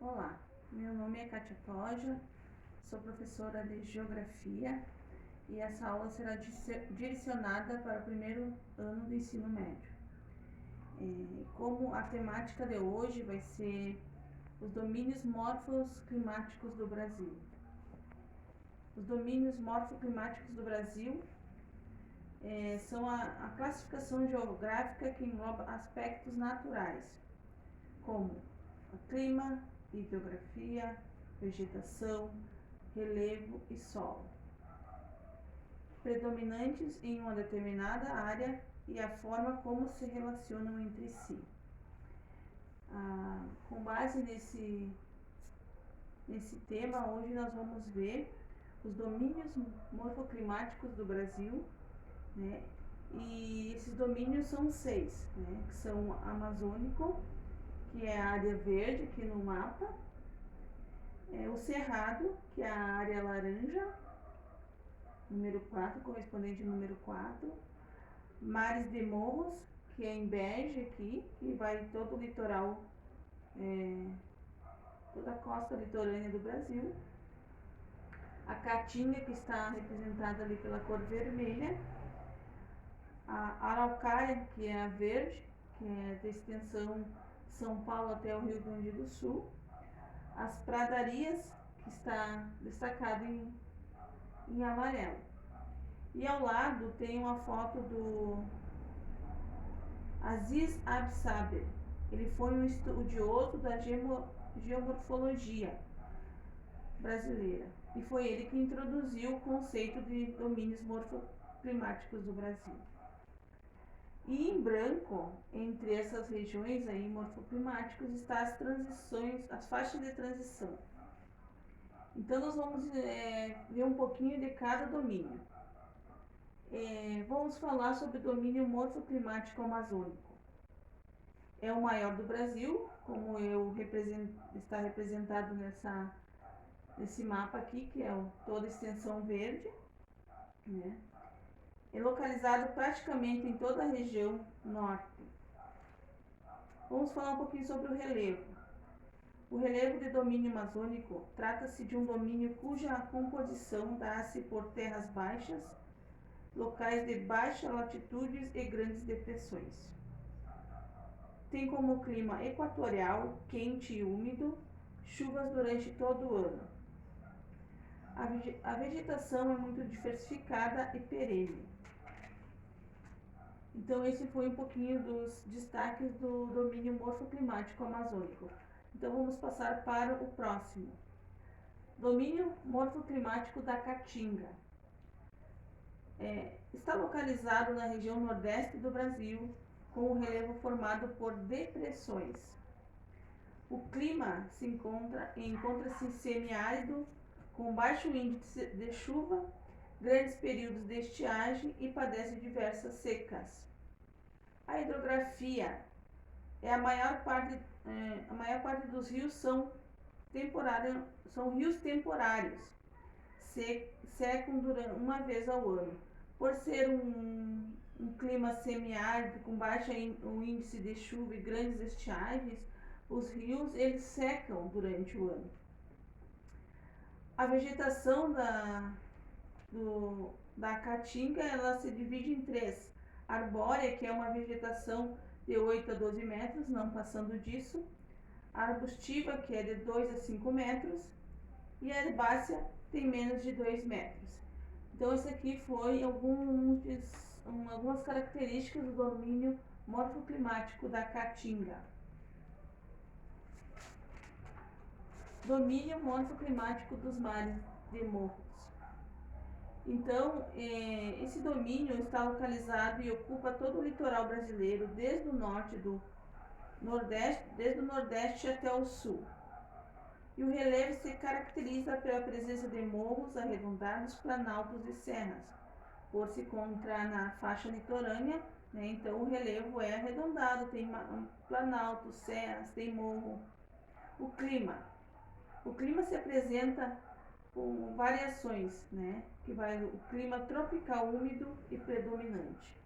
Olá, meu nome é Kátia Toja, sou professora de Geografia e essa aula será direcionada para o primeiro ano do ensino médio. Como a temática de hoje vai ser os domínios morfoclimáticos do Brasil. Os domínios morfoclimáticos do Brasil são a classificação geográfica que engloba aspectos naturais, como o clima, hidrografia, vegetação, relevo e solo, predominantes em uma determinada área e a forma como se relacionam entre si. Com base nesse tema, hoje nós vamos ver os domínios morfoclimáticos do Brasil, né? E esses domínios são 6, né? Que são amazônico, que é a área verde aqui no mapa, o cerrado, que é a área laranja, número 4, correspondente ao número 4, mares de morros, que é em bege aqui, que vai todo o litoral, toda a costa litorânea do Brasil, a caatinga, que está representada ali pela cor vermelha, a araucária, que é a verde, que é da extensão São Paulo até o Rio Grande do Sul, as pradarias, que está destacado em amarelo. E ao lado tem uma foto do Aziz Absaber. Ele foi um estudioso da geomorfologia brasileira e foi ele que introduziu o conceito de domínios morfoclimáticos do Brasil. E em branco, entre essas regiões aí morfoclimáticas, está as transições, as faixas de transição. Então nós vamos ver um pouquinho de cada domínio. Vamos falar sobre o domínio morfoclimático amazônico. É o maior do Brasil, como está representado nesse mapa aqui, que é toda a extensão verde, né? É localizado praticamente em toda a região norte. Vamos falar um pouquinho sobre o relevo. O relevo de domínio amazônico trata-se de um domínio cuja composição dá-se por terras baixas, locais de baixas latitudes e grandes depressões. Tem como clima equatorial, quente e úmido, chuvas durante todo o ano. A vegetação é muito diversificada e perene. Então esse foi um pouquinho dos destaques do domínio morfoclimático amazônico. Então vamos passar para o próximo. Domínio morfoclimático da Caatinga. Está localizado na região nordeste do Brasil, com o relevo formado por depressões. O clima encontra-se semiárido, com baixo índice de chuva, grandes períodos de estiagem e padece diversas secas. A hidrografia a maior parte dos rios são rios temporários, secam uma vez ao ano. Por ser um clima semiárido, com baixo índice de chuva e grandes estiagens, os rios eles secam durante o ano. A vegetação da Caatinga ela se divide em 3. Arbórea, que é uma vegetação de 8 a 12 metros, não passando disso. Arbustiva, que é de 2 a 5 metros. E a herbácea tem menos de 2 metros. Então, esse aqui foi algumas características do domínio morfoclimático da Caatinga. Domínio morfoclimático dos mares de morros. Então, esse domínio está localizado e ocupa todo o litoral brasileiro, desde o nordeste até o sul. E o relevo se caracteriza pela presença de morros arredondados, planaltos e serras, por se encontrar na faixa litorânea, né? Então o relevo é arredondado, tem planaltos, serras, tem morro. O clima se apresenta com variações, né? Que vai o clima tropical úmido e predominante.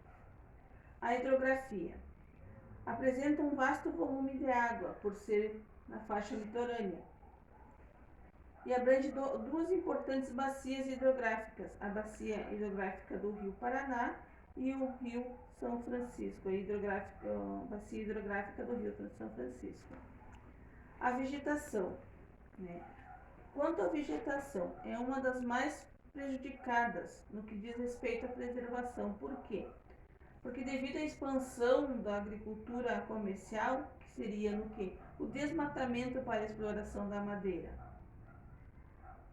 A hidrografia apresenta um vasto volume de água por ser na faixa litorânea. E abrange duas importantes bacias hidrográficas, a bacia hidrográfica do Rio Paraná e o Rio São Francisco, a bacia hidrográfica do Rio São Francisco. A vegetação, né? Quanto à vegetação, é uma das mais prejudicadas no que diz respeito à preservação. Por quê? Porque devido à expansão da agricultura comercial, que seria no quê? O desmatamento para a exploração da madeira.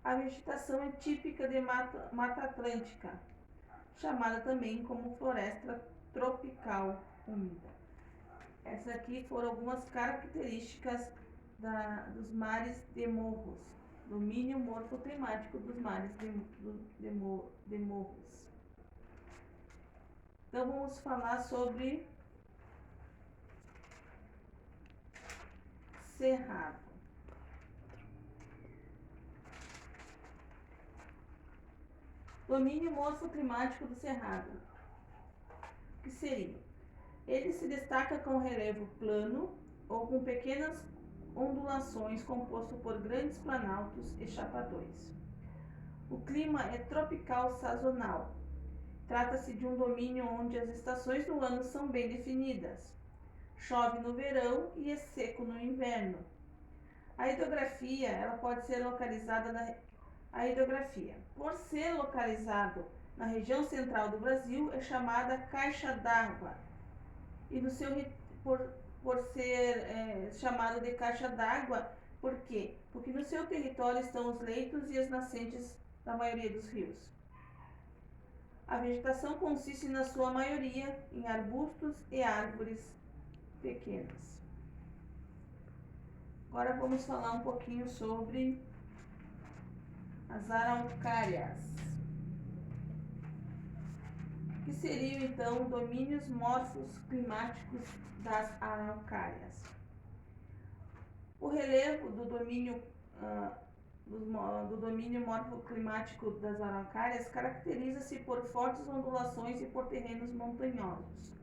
A vegetação é típica de Mata Atlântica, chamada também como floresta tropical úmida. Essas aqui foram algumas características dos mares de morros, domínio morfoclimático dos mares de morros. Então vamos falar sobre cerrado. Domínio morfoclimático do cerrado. O que seria? Ele se destaca com relevo plano ou com pequenas ondulações composto por grandes planaltos e chapadões. O clima é tropical sazonal. Trata-se de um domínio onde as estações do ano são bem definidas. Chove no verão e é seco no inverno. A hidrografia, ela pode ser localizada A hidrografia, por ser localizado na região central do Brasil, é chamada caixa d'água. E por ser chamado de caixa d'água, por quê? Porque no seu território estão os leitos e as nascentes da maioria dos rios. A vegetação consiste, na sua maioria, em arbustos e árvores pequenas. Agora vamos falar um pouquinho sobre as araucárias. Que seriam então domínios morfoclimáticos das araucárias. O relevo do domínio morfoclimático das araucárias caracteriza-se por fortes ondulações e por terrenos montanhosos.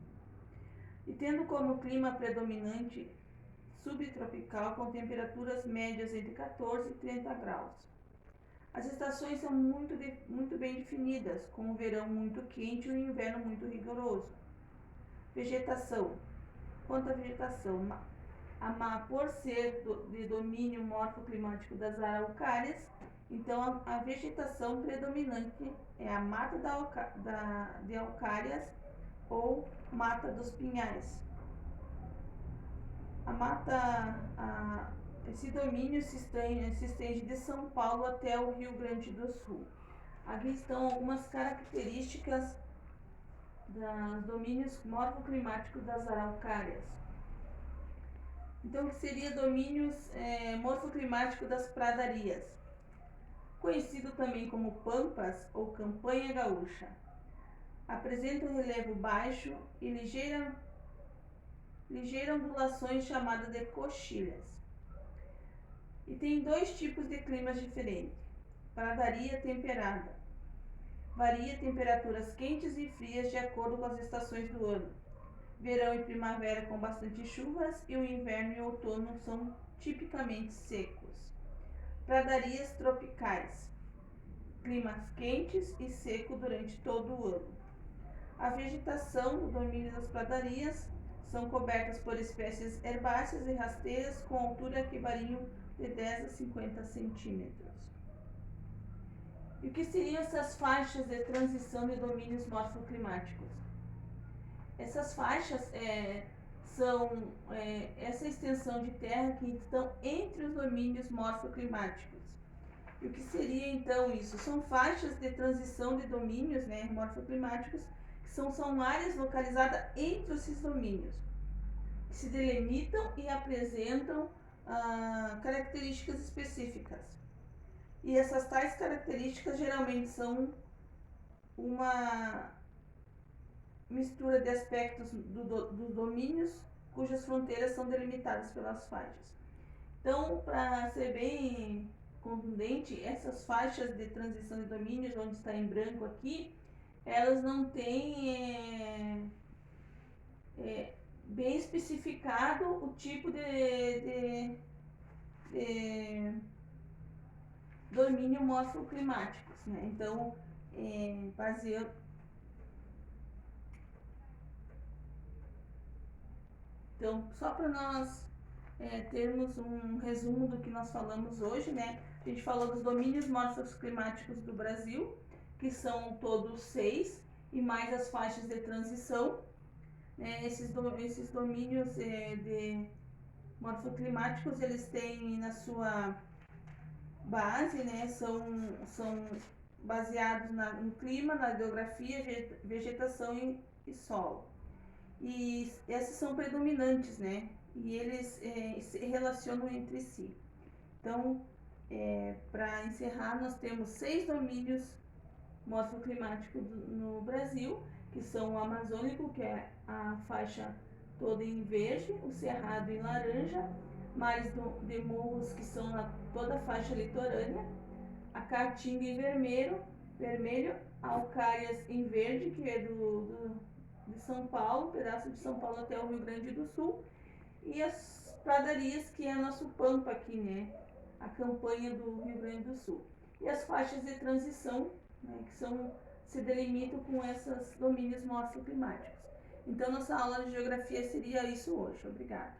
E tendo como clima predominante subtropical com temperaturas médias entre 14 e 30 graus. As estações são muito bem definidas, com o verão muito quente e o inverno muito rigoroso. Vegetação. Quanto à vegetação, por ser de domínio morfoclimático das araucárias, então a vegetação predominante é a mata de araucárias ou mata dos pinhais. Esse domínio se estende de São Paulo até o Rio Grande do Sul. Aqui estão algumas características dos domínios morfoclimáticos das araucárias. Então, o que seria domínios morfoclimáticos das pradarias, conhecido também como pampas ou campanha gaúcha. Apresenta um relevo baixo e ligeira ondulações chamadas de coxilhas. E tem dois tipos de climas diferentes. Pradaria temperada. Varia temperaturas quentes e frias de acordo com as estações do ano. Verão e primavera com bastante chuvas e o inverno e outono são tipicamente secos. Pradarias tropicais. Climas quentes e seco durante todo o ano. A vegetação do domínio das pradarias são cobertas por espécies herbáceas e rasteiras com altura que variam de 10 a 50 centímetros. E o que seriam essas faixas de transição de domínios morfoclimáticos? Essas faixas são essa extensão de terra que estão entre os domínios morfoclimáticos. E o que seria então isso? São faixas de transição de domínios morfoclimáticos, que são áreas localizadas entre esses domínios, que se delimitam e apresentam características específicas. E essas tais características geralmente são uma mistura de aspectos dos domínios cujas fronteiras são delimitadas pelas faixas. Então, para ser bem contundente, essas faixas de transição de domínios, onde está em branco aqui, elas não têm bem especificado o tipo de domínio morfoclimáticos, né? Então, baseando. Então, só para nós termos um resumo do que nós falamos hoje, né? A gente falou dos domínios morfoclimáticos do Brasil, que são todos 6, e mais as faixas de transição. Esses domínios de morfoclimáticos, eles têm na sua base, né? São baseados no clima, na geografia, vegetação e solo. E essas são predominantes, né? E eles se relacionam entre si. Então, para encerrar, nós temos 6 domínios morfoclimáticos no Brasil, que são o amazônico, que é a faixa toda em verde, o cerrado em laranja, mares de morros, que são toda a faixa litorânea, a caatinga em vermelho, alcárias em verde, que é de São Paulo, pedaço de São Paulo até o Rio Grande do Sul, e as pradarias, que é nosso pampa aqui, né? A campanha do Rio Grande do Sul. E as faixas de transição, né, que se delimitam com esses domínios morfoclimáticos. Então, nossa aula de geografia seria isso hoje. Obrigada.